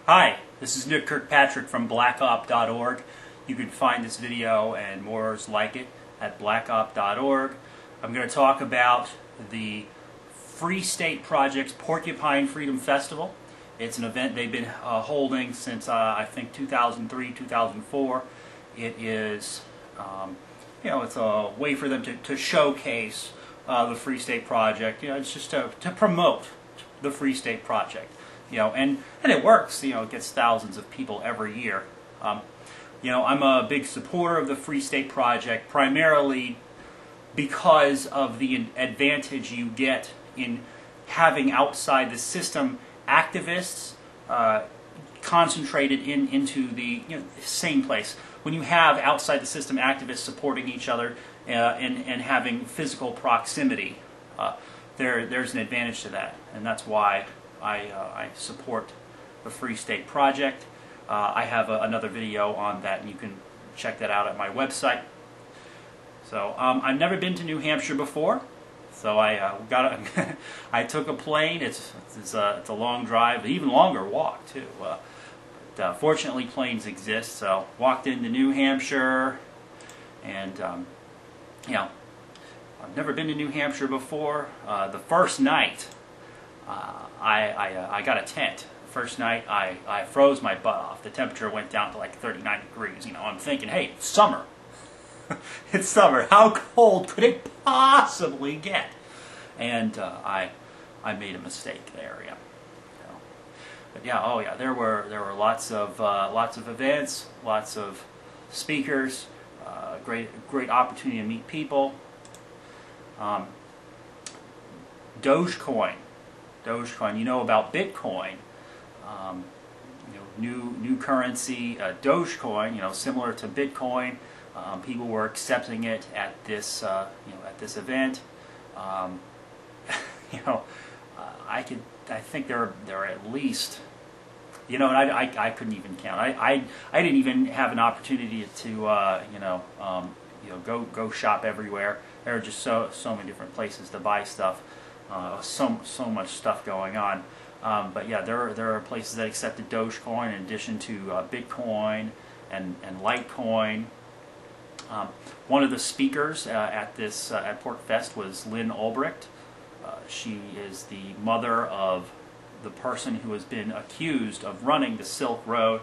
Hi, this is Nick Kirkpatrick from blackop.org. You can find this video and more like it at blackop.org. I'm going to talk about the Free State Project's Porcupine Freedom Festival. It's an event they've been holding since I think 2003, 2004. It is, it's a way for them to showcase the Free State Project. It's just to promote the Free State Project. And it works. It gets thousands of people every year. I'm a big supporter of the Free State Project, primarily because of the advantage you get in having outside the system activists concentrated into the same place. When you have outside the system activists supporting each other and having physical proximity, there's an advantage to that, and that's why I support the Free State Project. I have another video on that, and you can check that out at my website. So I've never been to New Hampshire before, so I took a plane. It's a long drive, an even longer walk too. But fortunately, planes exist. So walked into New Hampshire, and I've never been to New Hampshire before. The first night, I got a tent. First night, I froze my butt off. The temperature went down to like 39 degrees. I'm thinking, hey, it's summer. It's summer. How cold could it possibly get? And I made a mistake there. But there were lots of events, lots of speakers, great opportunity to meet people. Dogecoin, about Bitcoin, new currency, Dogecoin, similar to Bitcoin. People were accepting it at this event. I think there are at least, and I couldn't even count. I didn't even have an opportunity to go shop everywhere. There are just so many different places to buy stuff. So much stuff going on. But yeah, there are places that accepted Dogecoin in addition to Bitcoin and Litecoin. One of the speakers at Porcfest was Lynn Ulbricht. She is the mother of the person who has been accused of running the Silk Road,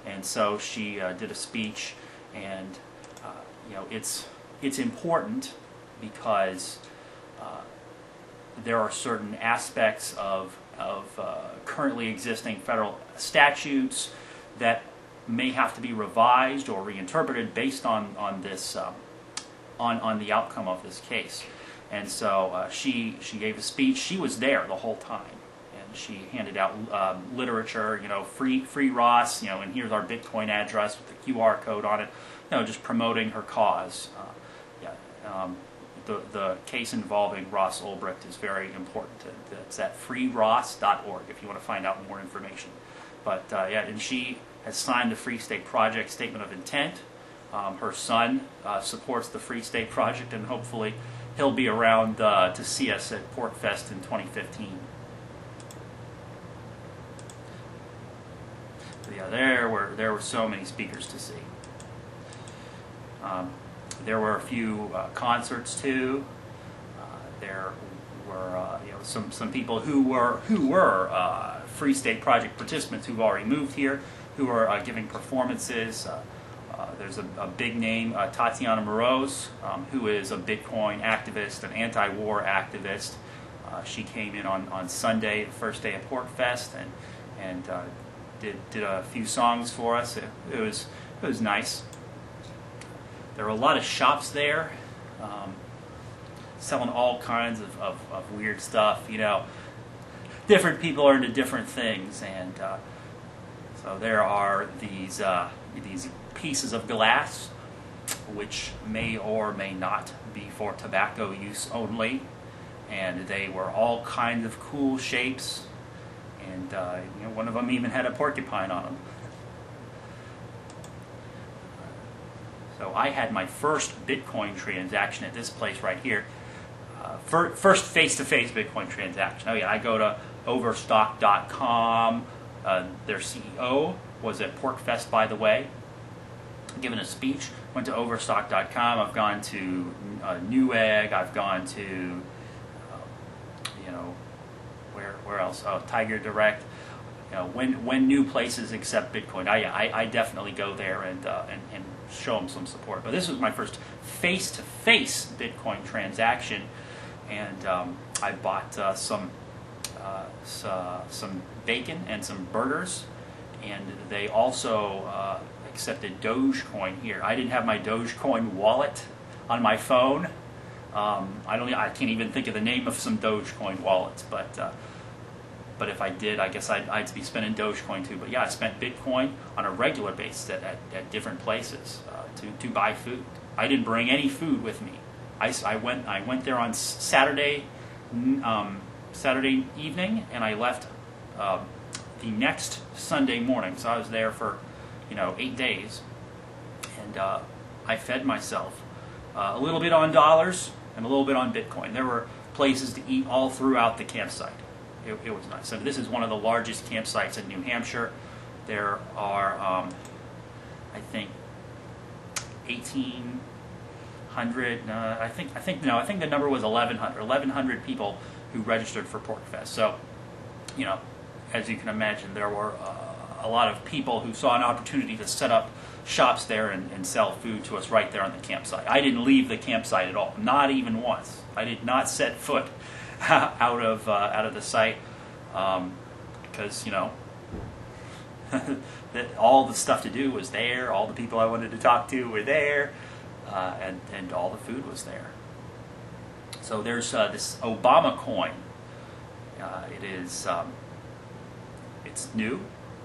and so she did a speech. And it's important because there are certain aspects of currently existing federal statutes that may have to be revised or reinterpreted based on the outcome of this case. And so she gave a speech. She was there the whole time, and she handed out literature, free Ross, and here's our Bitcoin address with the QR code on it, just promoting her cause. The case involving Ross Ulbricht is very important. It's at freeross.org if you want to find out more information. But and she has signed the Free State Project Statement of Intent. Her son supports the Free State Project, and hopefully he'll be around to see us at Porcfest in 2015. But there were so many speakers to see. There were a few concerts too. There were some people who were Free State Project participants who've already moved here, who are giving performances. There's a big name, Tatiana Moroz, who is a Bitcoin activist, an anti-war activist. She came in on Sunday, the first day of Porcfest, and did a few songs for us. It was nice. There were a lot of shops there, selling all kinds of weird stuff. Different people are into different things, and so there are these pieces of glass, which may or may not be for tobacco use only, and they were all kinds of cool shapes, and one of them even had a porcupine on them. So I had my first Bitcoin transaction at this place right here. First face-to-face Bitcoin transaction. I go to overstock.com, Their CEO was at Porcfest, by the way, given a speech. Went to Overstock.com. I've gone to Newegg. I've gone to, where else? Oh, Tiger Direct. When new places accept Bitcoin, I definitely go there and show them some support. But this was my first face-to-face Bitcoin transaction, and I bought some bacon and some burgers, and they also accepted Dogecoin here. I didn't have my Dogecoin wallet on my phone. I can't even think of the name of some Dogecoin wallets, but if I did, I guess I'd be spending Dogecoin too. But yeah, I spent Bitcoin on a regular basis at different places to buy food. I didn't bring any food with me. I went there on Saturday evening, and I left the next Sunday morning. So I was there for 8 days, and I fed myself a little bit on dollars and a little bit on Bitcoin. There were places to eat all throughout the campsite. It was nice. So this is one of the largest campsites in New Hampshire. There are, I think, 1,800. I think the number was 1,100. 1,100 people who registered for Porcfest. So, as you can imagine, there were a lot of people who saw an opportunity to set up shops there and sell food to us right there on the campsite. I didn't leave the campsite at all, not even once. I did not set foot out of the site because that all the stuff to do was there. All the people I wanted to talk to were there, and all the food was there. So there's this Obama coin. It is it's new.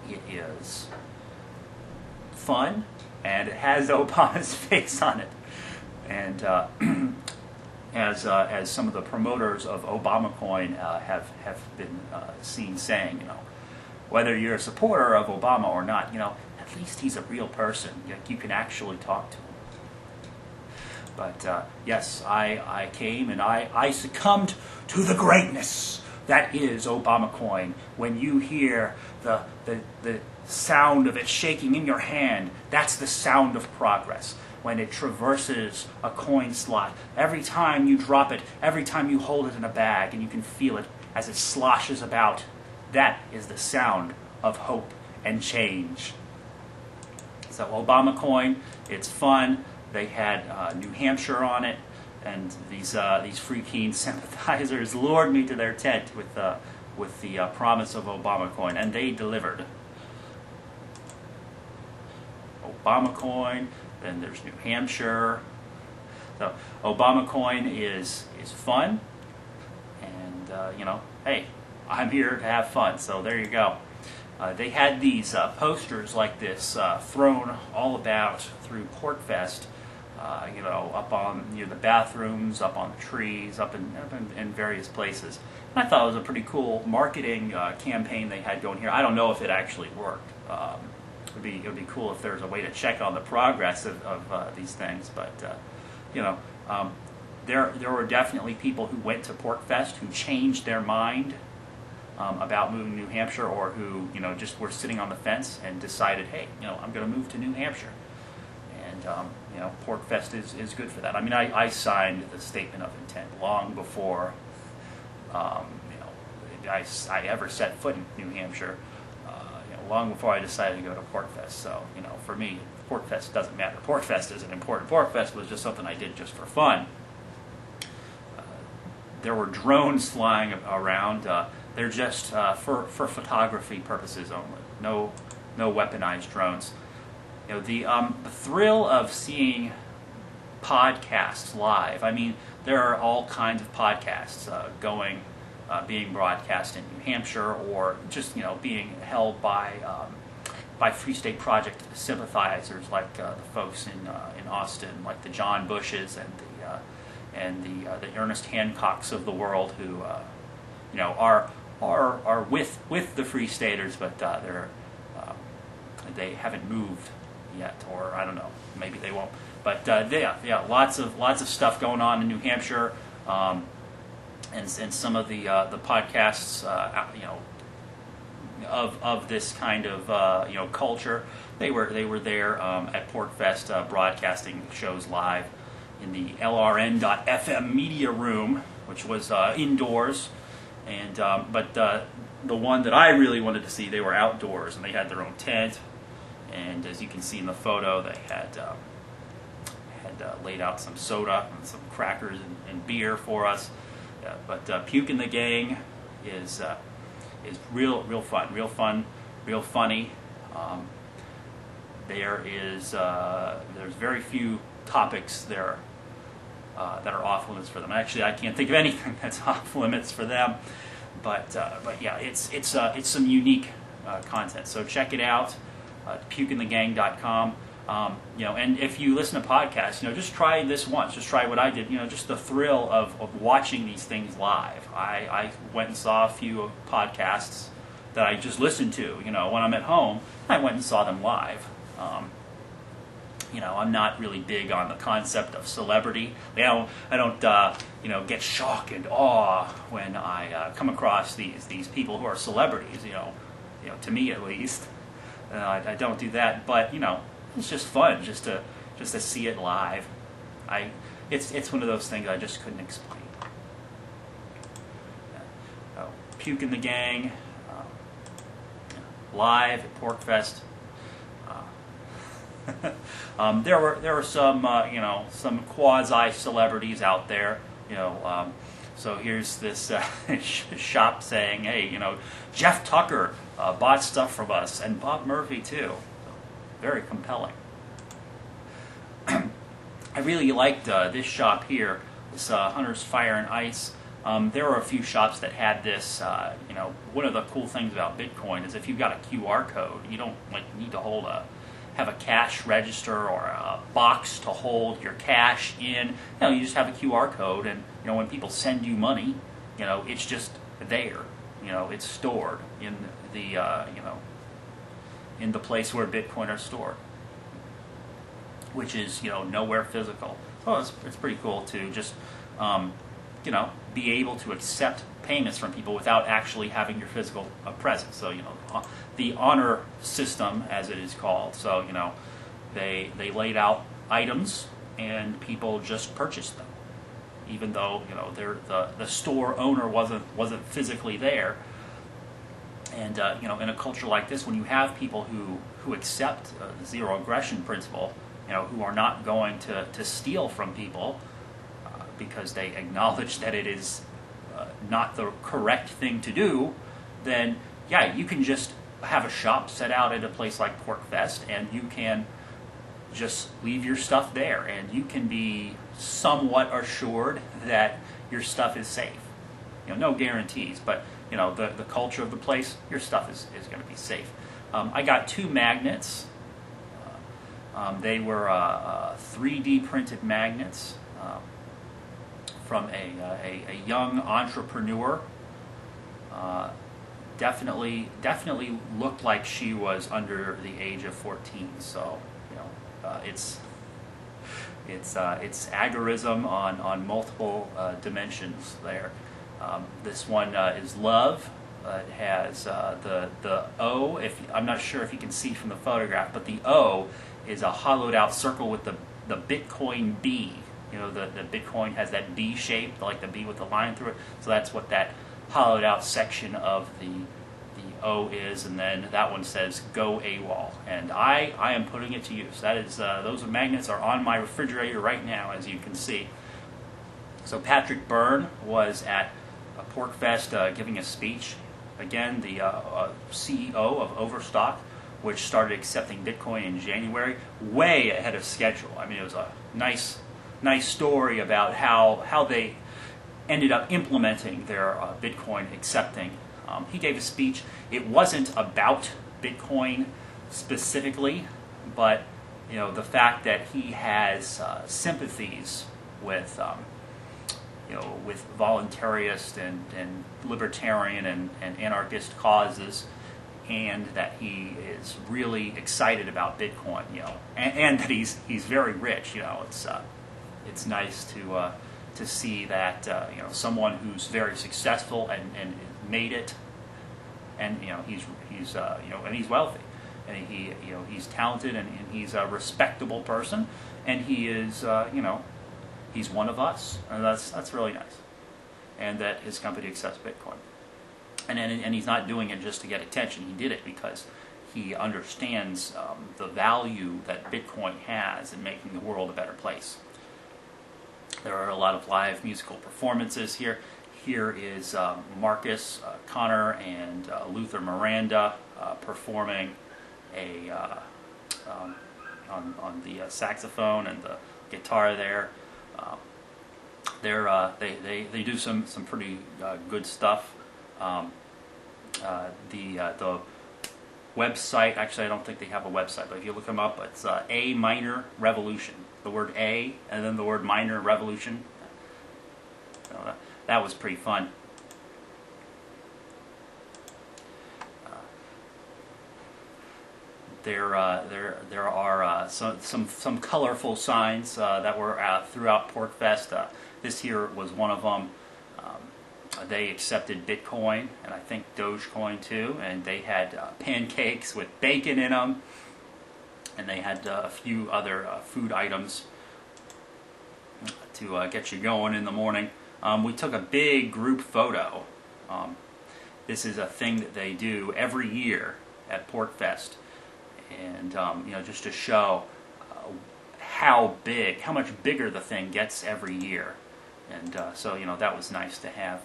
It is fun, and it has Obama's face on it. And as some of the promoters of Obama coin have been seen saying, whether you're a supporter of Obama or not, at least he's a real person. You can actually talk to him. But yes, I came and I succumbed to the greatness that is Obama coin. When you hear the sound of it shaking in your hand, that's the sound of progress. When it traverses a coin slot, every time you drop it, every time you hold it in a bag, and you can feel it as it sloshes about, that is the sound of hope and change. So Obama coin, it's fun. They had New Hampshire on it, and these Free Keene sympathizers lured me to their tent with the promise of Obama coin, and they delivered. Obama coin. Then there's New Hampshire. So Obama coin is fun, and hey, I'm here to have fun. So there you go. They had these posters like this thrown all about through Porcfest. Up on the bathrooms, up on the trees, up in various places. And I thought it was a pretty cool marketing campaign they had going here. I don't know if it actually worked. It would be cool if there was a way to check on the progress of these things. But there were definitely people who went to Porcfest who changed their mind about moving to New Hampshire, or who just were sitting on the fence and decided, hey, I'm going to move to New Hampshire. And Porcfest is good for that. I mean, I signed the statement of intent long before I ever set foot in New Hampshire. Long before I decided to go to Porcfest. So, for me, Porcfest doesn't matter. Porcfest isn't important. Porcfest was just something I did just for fun. There were drones flying around. They're just for photography purposes only. No weaponized drones. The thrill of seeing podcasts live. I mean, there are all kinds of podcasts being broadcast in New Hampshire, or just being held by Free State Project sympathizers, like the folks in Austin, like the John Bushes and the Ernest Hancocks of the world, who are with the Free Staters, but they haven't moved yet, or I don't know, maybe they won't. But lots of stuff going on in New Hampshire. And some of the podcasts, of this kind of culture. They were there at Porcfest broadcasting shows live in the LRN.FM media room, which was indoors, and but the one that I really wanted to see, they were outdoors, and they had their own tent, and as you can see in the photo, they had laid out some soda and some crackers and beer for us. But Puke and the Gang is real fun, real funny. There's very few topics there that are off limits for them. Actually, I can't think of anything that's off limits for them. But yeah, it's some unique content. So check it out, pukeandthegang.com. And if you listen to podcasts, just try this once. Just try what I did. Just the thrill of watching these things live. I went and saw a few podcasts that I just listened to. When I'm at home, I went and saw them live. I'm not really big on the concept of celebrity. I don't get shock and awe when I come across these people who are celebrities. To me at least, I don't do that. But it's just fun just to see it live. It's one of those things I just couldn't explain. Puke and the Gang live at Porcfest. There were some quasi celebrities out there. So here's this shop saying, hey, Jeff Tucker bought stuff from us, and Bob Murphy too. Very compelling. I really liked this shop here, this Hunter's Fire and Ice. There were a few shops that had this. One of the cool things about Bitcoin is if you've got a QR code, you don't need to have a cash register or a box to hold your cash in. You just have a QR code, and when people send you money, it's just there. It's stored in the in the place where Bitcoin are stored, which is nowhere physical. So it's pretty cool to just be able to accept payments from people without actually having your physical presence. So the honor system, as it is called. So they laid out items and people just purchased them, even though the store owner wasn't physically there. And in a culture like this, when you have people who accept the zero aggression principle, who are not going to steal from people because they acknowledge that it is not the correct thing to do, then yeah, you can just have a shop set out at a place like Porcfest, and you can just leave your stuff there, and you can be somewhat assured that your stuff is safe. No guarantees, but the culture of the place, your stuff is going to be safe. I got 2 magnets. They were 3D printed magnets from a young entrepreneur. Definitely looked like she was under the age of 14. So it's agorism on multiple dimensions there. This one is love. It has the O. I'm not sure if you can see from the photograph, but the O is a hollowed out circle with the Bitcoin B. The Bitcoin has that B shape, like the B with the line through it. So that's what that hollowed out section of the O is, and then that one says "Go AWOL," and I am putting it to use. That is, those magnets are on my refrigerator right now, as you can see. So Patrick Byrne was at Porcfest giving a speech. Again, the CEO of Overstock, which started accepting Bitcoin in January, way ahead of schedule. I mean, it was a nice story about how they ended up implementing their Bitcoin accepting. He gave a speech. It wasn't about Bitcoin specifically, but the fact that he has sympathies with with voluntarist and libertarian and anarchist causes, and that he is really excited about Bitcoin, and that he's very rich. It's nice to see that someone who's very successful and made it and he's and he's wealthy, and he's talented, and he's a respectable person, and he is he's one of us, and that's really nice, and that his company accepts Bitcoin, and he's not doing it just to get attention. He did it because he understands the value that Bitcoin has in making the world a better place. There are a lot of live musical performances here. Here is Marcus, Connor, and Luther Miranda performing on the saxophone and the guitar there. They do some pretty good stuff. The website, actually I don't think they have a website, but if you look them up, it's A Minor Revolution. The word A and then the word Minor Revolution. So that was pretty fun. There are some colorful signs that were throughout Porcfest. This here was one of them. They accepted Bitcoin, and I think Dogecoin too, and they had pancakes with bacon in them, and they had a few other food items to get you going in the morning. We took a big group photo. This is a thing that they do every year at Porcfest, and just to show how much bigger the thing gets every year. And so that was nice to have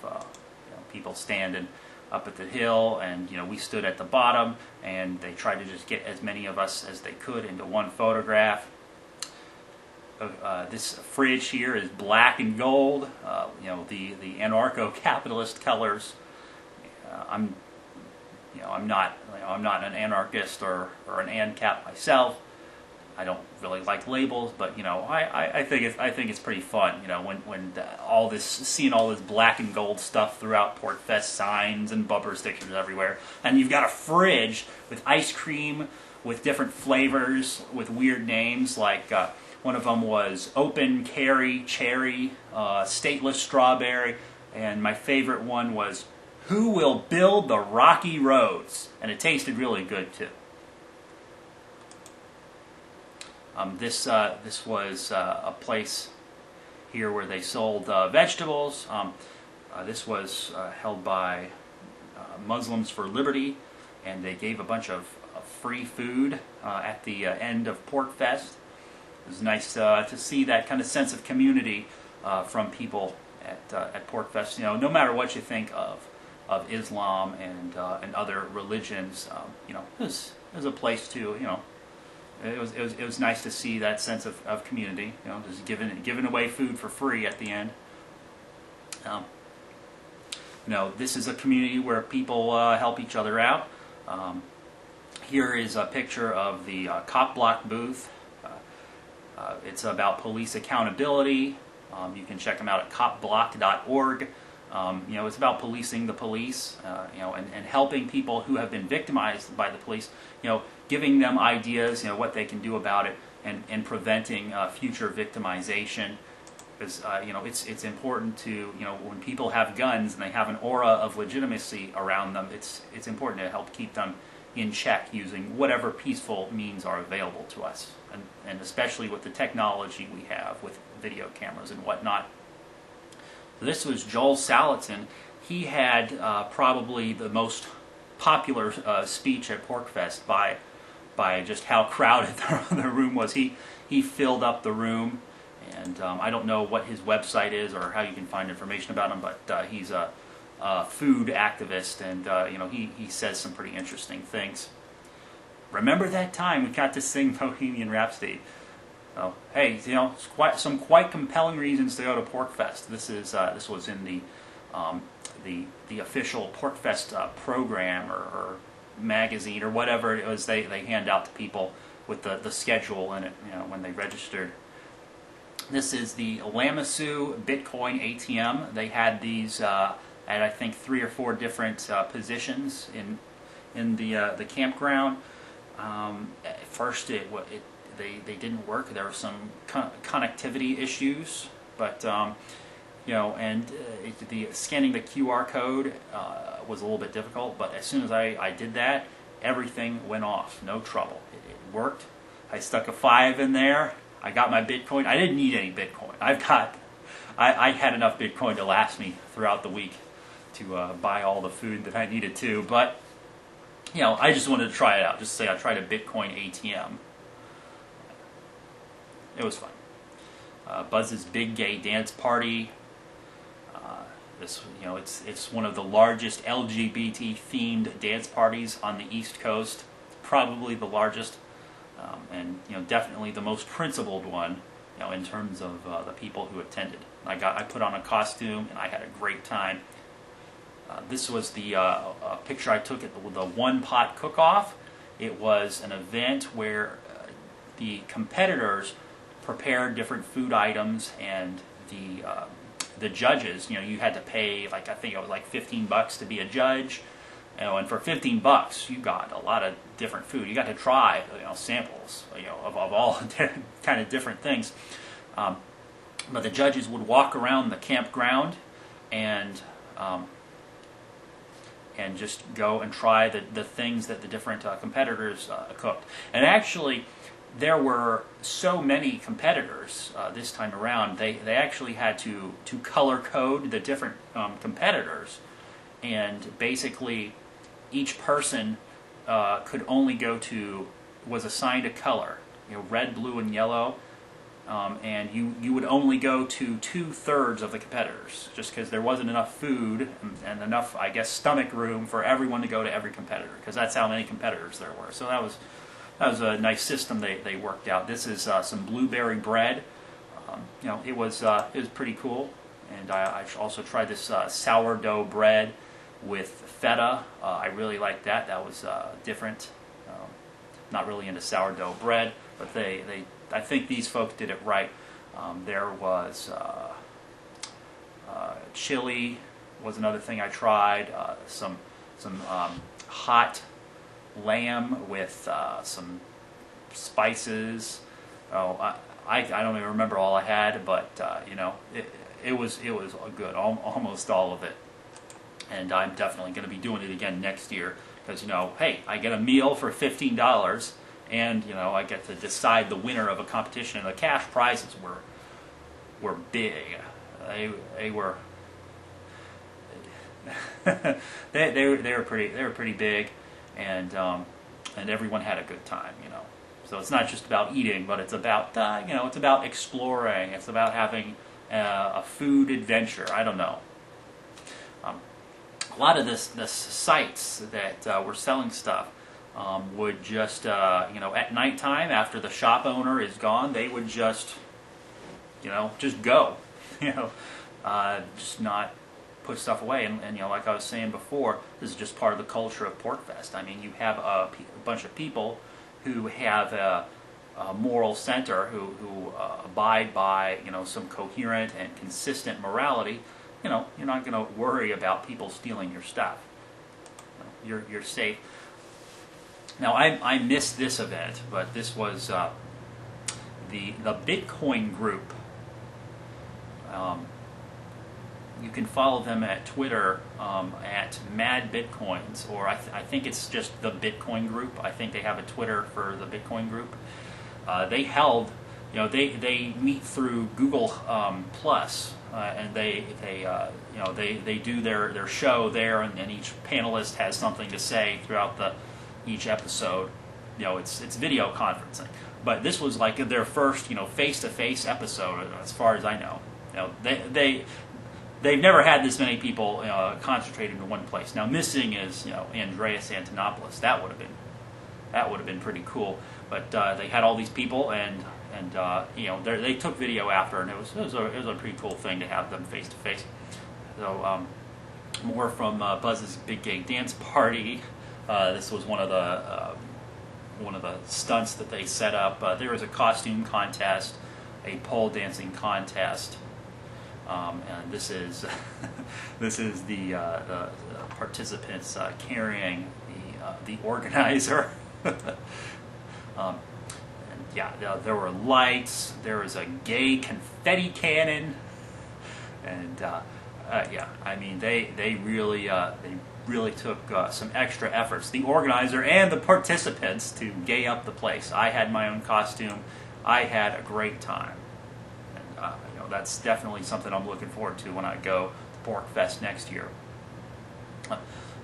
people standing up at the hill, and we stood at the bottom, and they tried to just get as many of us as they could into one photograph. This fridge here is black and gold, the anarcho-capitalist colors. I'm not an anarchist or an ANCAP myself. I don't really like labels, but I think it's pretty fun. When seeing all this black and gold stuff throughout Porcfest, signs and bumper stickers everywhere, and you've got a fridge with ice cream with different flavors with weird names. Like one of them was open carry cherry, stateless strawberry, and my favorite one was who will build the rocky roads, and it tasted really good too. This was a place here where they sold vegetables. This was held by Muslims for Liberty, and they gave a bunch of free food at the end of Porcfest. It was nice to see that kind of sense of community from people at Porcfest. No matter what you think of Islam and other religions, it was a place to It was nice to see that sense of community, just giving away food for free at the end. This is a community where people help each other out. Here is a picture of the Cop Block booth. It's about police accountability. You can check them out at copblock.org. It's about policing the police, and helping people who have been victimized by the police, giving them ideas, what they can do about it, and preventing future victimization. Because it's important to when people have guns and they have an aura of legitimacy around them, it's important to help keep them in check using whatever peaceful means are available to us, and especially with the technology we have with video cameras and whatnot. This was Joel Salatin. He had probably the most popular speech at Porcfest by just how crowded the room was. He filled up the room, and I don't know what his website is or how you can find information about him, but he's a food activist, and he says some pretty interesting things. Remember that time we got to sing Bohemian Rhapsody? So, hey, some quite compelling reasons to go to Porcfest. This was in the official Porcfest program or magazine or whatever it was they hand out to people with the schedule in it, when they registered. This is the Lamasu Bitcoin ATM. They had these at I think 3 or 4 different positions in the campground. At first they didn't work. There were some connectivity issues, but and the scanning the QR code was a little bit difficult, but as soon as I did that, everything went off, no trouble. It worked. I stuck a 5 in there. I got my Bitcoin. I didn't need any Bitcoin. I had enough Bitcoin to last me throughout the week to buy all the food that I needed to, but I just wanted to try it out. Just say I tried a Bitcoin ATM. It was fun. Buzz's Big Gay Dance Party. It's one of the largest LGBT themed dance parties on the East Coast. Probably the largest, and definitely the most principled one. In terms of the people who attended. I put on a costume and I had a great time. This was the picture I took at the One Pot Cook-Off. It was an event where the competitors prepared different food items, and the judges, you had to pay I think it was like $15 to be a judge, and for $15 you got a lot of different food. You got to try samples of all kind of different things. But the judges would walk around the campground and just go and try the things that the different competitors cooked. And actually, there were so many competitors this time around. They actually had to color code the different competitors, and basically each person could only was assigned a color, red, blue, and yellow. And you would only go to 2/3 of the competitors, just because there wasn't enough food and enough, I guess, stomach room for everyone to go to every competitor, because that's how many competitors there were. So that was a nice system they worked out. This is some blueberry bread. It was pretty cool. And I also tried this sourdough bread with feta. I really liked that. That was different. Not really into sourdough bread, but I think these folks did it right. There was chili was another thing I tried. Some hot lamb with some spices. I don't even remember all I had, but it was good, almost all of it. And I'm definitely going to be doing it again next year, because hey, I get a meal for $15. And I get to decide the winner of a competition. And the cash prizes were big. They were they were pretty big, and everyone had a good time. So it's not just about eating, but it's about it's about exploring. It's about having a food adventure. I don't know. A lot of the sites that were selling stuff. Would just, at nighttime after the shop owner is gone, they would just go, just not put stuff away. And like I was saying before, this is just part of the culture of Porcfest. I mean, you have a bunch of people who have a moral center, who abide by, some coherent and consistent morality. You're not going to worry about people stealing your stuff. You're safe. Now, I missed this event, but this was the Bitcoin group. You can follow them at Twitter at Mad Bitcoins, or I think it's just the Bitcoin group. I think they have a Twitter for the Bitcoin group. They held, they meet through Google Plus, and they do their show there, and each panelist has something to say throughout each episode. It's video conferencing, but this was like their first face-to-face episode, as far as I know. They've never had this many people concentrated in one place. Now, missing is Andreas Antonopoulos. That would have been pretty cool. But they had all these people, and they took video after, and it was a pretty cool thing to have them face to face. So more from Buzz's Big Gay Dance Party. This was one of the stunts that they set up. There was a costume contest, a pole dancing contest, and this is the participants carrying the organizer. And yeah, there were lights. There was a gay confetti cannon, And yeah, I mean, they really took some extra efforts, the organizer and the participants, to gay up the place. I had my own costume. I had a great time. And you know, that's definitely something I'm looking forward to when I go to Porcfest next year.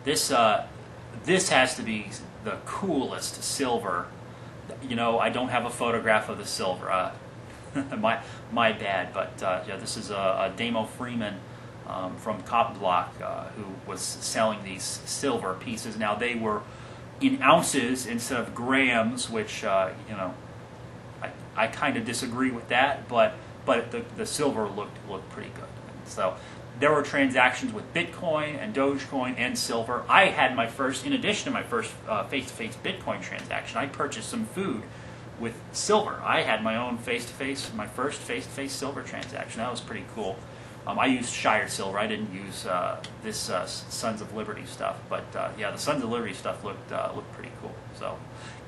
This has to be the coolest silver. You know, I don't have a photograph of the silver. My bad. But yeah, this is a Damo Freeman from Cop Block who was selling these silver pieces. Now they were in ounces instead of grams, which you know, I kind of disagree with that. But the silver looked pretty good. And so there were transactions with Bitcoin and Dogecoin and silver. I had my first, in addition to my first face-to-face Bitcoin transaction, I purchased some food with silver. I had my own my first face-to-face silver transaction. That was pretty cool. I used Shire silver. I didn't use this Sons of Liberty stuff. But yeah, the Sons of Liberty stuff looked pretty cool. So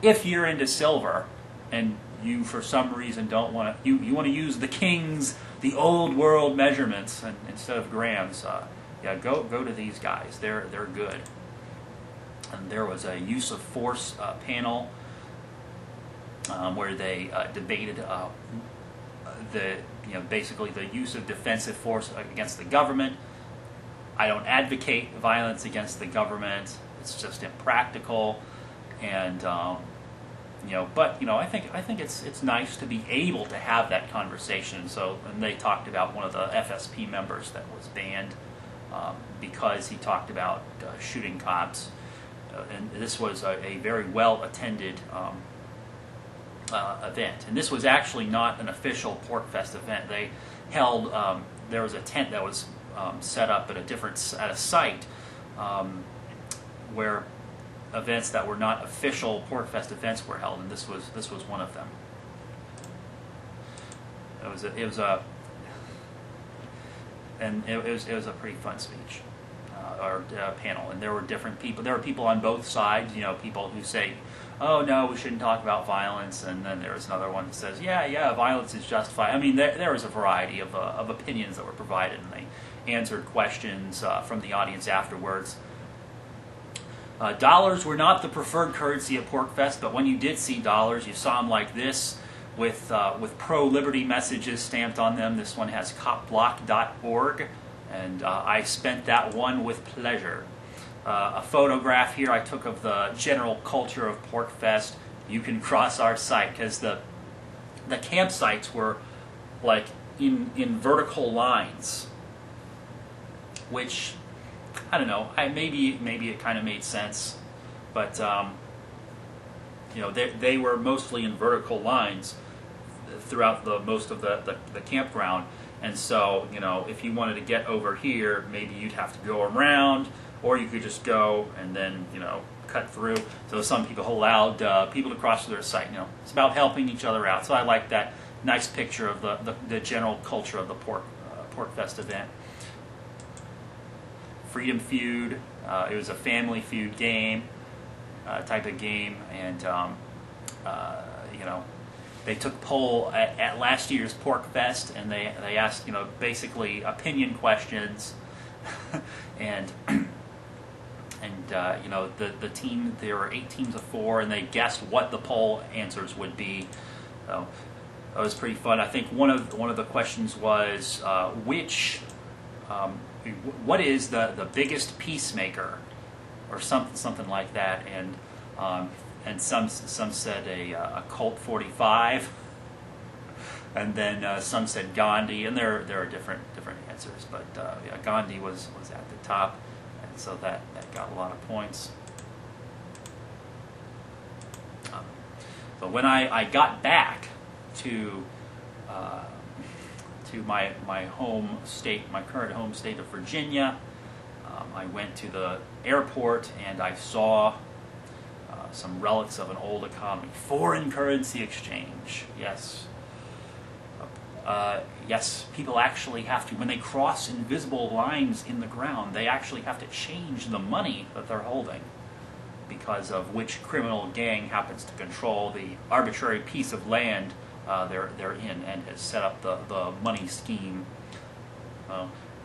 if you're into silver and you for some reason don't want to, you want to use the the old world measurements instead of grams, yeah, go to these guys. They're good. And there was a use of force panel where they debated basically the use of defensive force against the government. I don't advocate violence against the government. It's just impractical, and you know. But you know, I think it's nice to be able to have that conversation. So, and they talked about one of the FSP members that was banned because he talked about shooting cops, and this was a very well attended event. And this was actually not an official Porcfest event. They held there was a tent that was set up at a site where events that were not official Porcfest events were held, and this was one of them. It was a pretty fun speech or panel, and there were different people. There were people on both sides. You know, people who say, "Oh no, we shouldn't talk about violence," and then there was another one that says, "Yeah, violence is justified." I mean, there was a variety of opinions that were provided, and they answered questions from the audience afterwards. Dollars were not the preferred currency at Porcfest, but when you did see dollars, you saw them like this, with pro-liberty messages stamped on them. This one has copblock.org, and I spent that one with pleasure. A photograph here I took of the general culture of Porcfest. You can cross our site because the campsites were like in vertical lines, which I don't know. Maybe it kind of made sense, but you know, they were mostly in vertical lines throughout most of the campground, and so you know, if you wanted to get over here, maybe you'd have to go around, or you could just go and then you know cut through. So some people allowed people to cross to their site. You know, it's about helping each other out. So I like that nice picture of the general culture of the Porcfest event. Freedom Feud. It was a family feud game, type of game, and you know, they took poll at last year's Porcfest, and they asked, you know, basically opinion questions, and you know, the team, there were 8 teams of 4, and they guessed what the poll answers would be. So that was pretty fun. I think one of the questions was what is the biggest peacemaker, or something like that, and some said a Colt 45, and then some said Gandhi, and there are different answers, but yeah, Gandhi was at the top, and so that got a lot of points. So when I got back to my home state, my current home state of Virginia, I went to the airport and I saw some relics of an old economy. Foreign currency exchange, yes. Yes, people actually have to, when they cross invisible lines in the ground, they actually have to change the money that they're holding because of which criminal gang happens to control the arbitrary piece of land they're in and has set up the money scheme.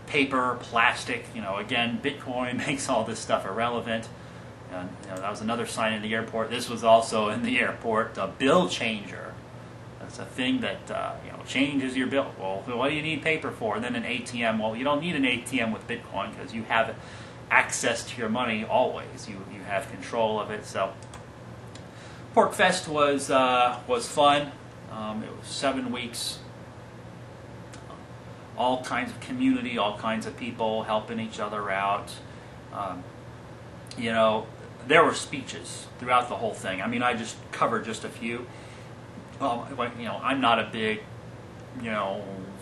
Paper, plastic, again, Bitcoin makes all this stuff irrelevant. And that was another sign in the airport. This was also in the airport, a bill changer. That's a thing that changes your bill. Well, what do you need paper for? And then an ATM. Well, you don't need an ATM with Bitcoin because you have access to your money always. You have control of it. So Porcfest was fun. It was 7 weeks. All kinds of community, all kinds of people helping each other out. There were speeches throughout the whole thing. I mean, I just covered just a few. I'm not a big,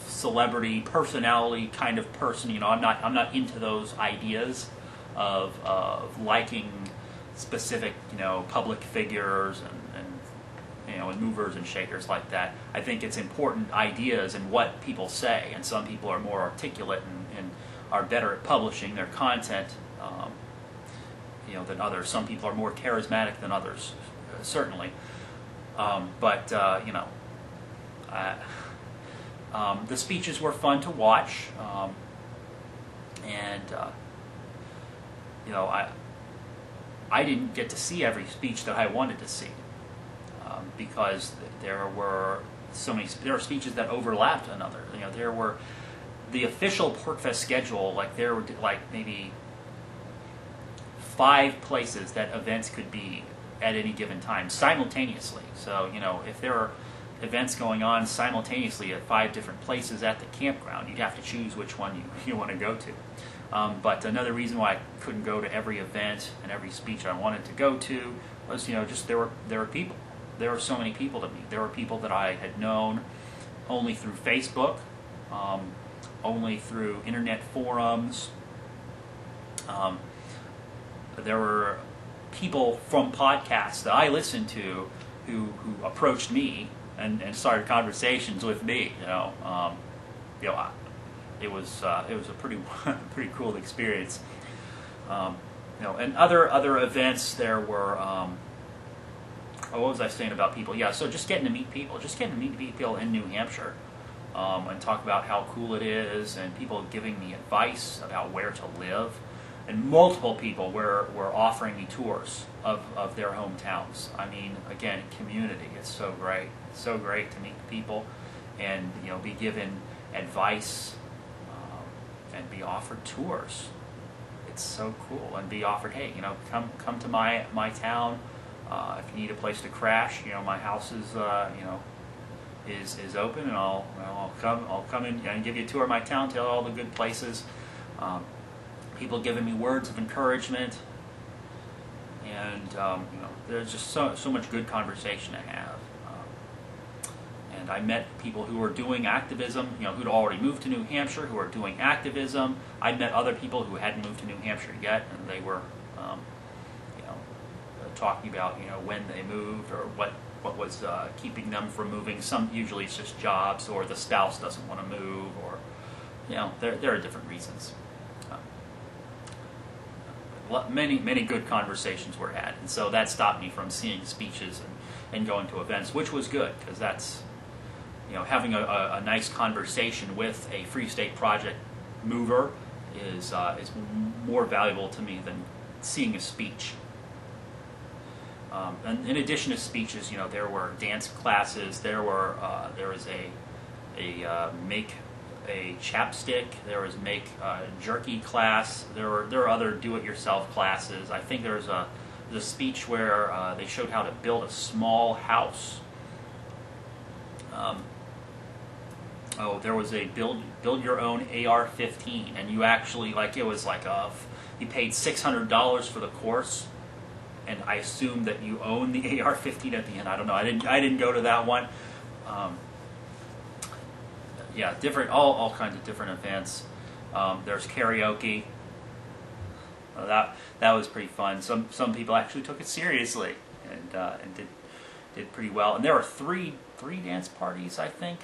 celebrity personality kind of person. I'm not into those ideas of liking specific, public figures and movers and shakers like that. I think it's important ideas and what people say, and some people are more articulate and are better at publishing their content, than others. Some people are more charismatic than others, certainly. The speeches were fun to watch, I didn't get to see every speech that I wanted to see. Because there were there were speeches that overlapped another. There were the official Porcfest schedule. There were maybe 5 places that events could be at any given time simultaneously. So if there are events going on simultaneously at 5 different places at the campground, you'd have to choose which one you want to go to. But another reason why I couldn't go to every event and every speech I wanted to go to was just there were people. There were so many people to meet. There were people that I had known only through Facebook, only through internet forums. There were people from podcasts that I listened to who approached me and started conversations with me. It was a pretty pretty cool experience. And other events there were. What was I saying about people? Yeah, so just getting to meet people, in New Hampshire, and talk about how cool it is, and people giving me advice about where to live, and multiple people were offering me tours of their hometowns. I mean, again, community. It's so great. It's so great to meet people, and be given advice, and be offered tours. It's so cool, and be offered, hey, come to my town. If you need a place to crash, my house is open, and I'll come in and give you a tour of my town, tell you all the good places. People giving me words of encouragement, and there's just so much good conversation to have. And I met people who were doing activism, who'd already moved to New Hampshire, who were doing activism. I met other people who hadn't moved to New Hampshire yet, and they were talking about when they moved or what was keeping them from moving. Usually it's just jobs, or the spouse doesn't want to move, or there are different reasons. Many good conversations were had, and so that stopped me from seeing speeches and going to events, which was good, because that's having a nice conversation with a Free State Project mover is more valuable to me than seeing a speech. And in addition to speeches, there were dance classes. There was a make a chapstick. There was make jerky class. There were other do-it-yourself classes. I think there was a speech where they showed how to build a small house. There was a build your own AR-15, and you actually you paid $600 for the course. And I assume that you own the AR-15 at the end. I don't know. I didn't go to that one. Different all kinds of different events. There's karaoke. That was pretty fun. Some people actually took it seriously and did pretty well. And there were three dance parties, I think,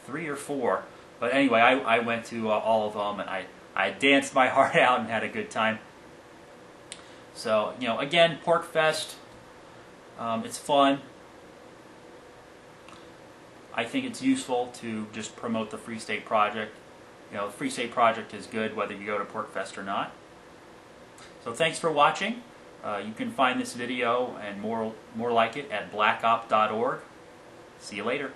3 or 4. But anyway, I went to all of them, and I danced my heart out and had a good time. So, again, Porcfest, it's fun. I think it's useful to just promote the Free State Project. you know, the Free State Project is good whether you go to Porcfest or not. So thanks for watching. You can find this video and more like it at blackop.org. See you later.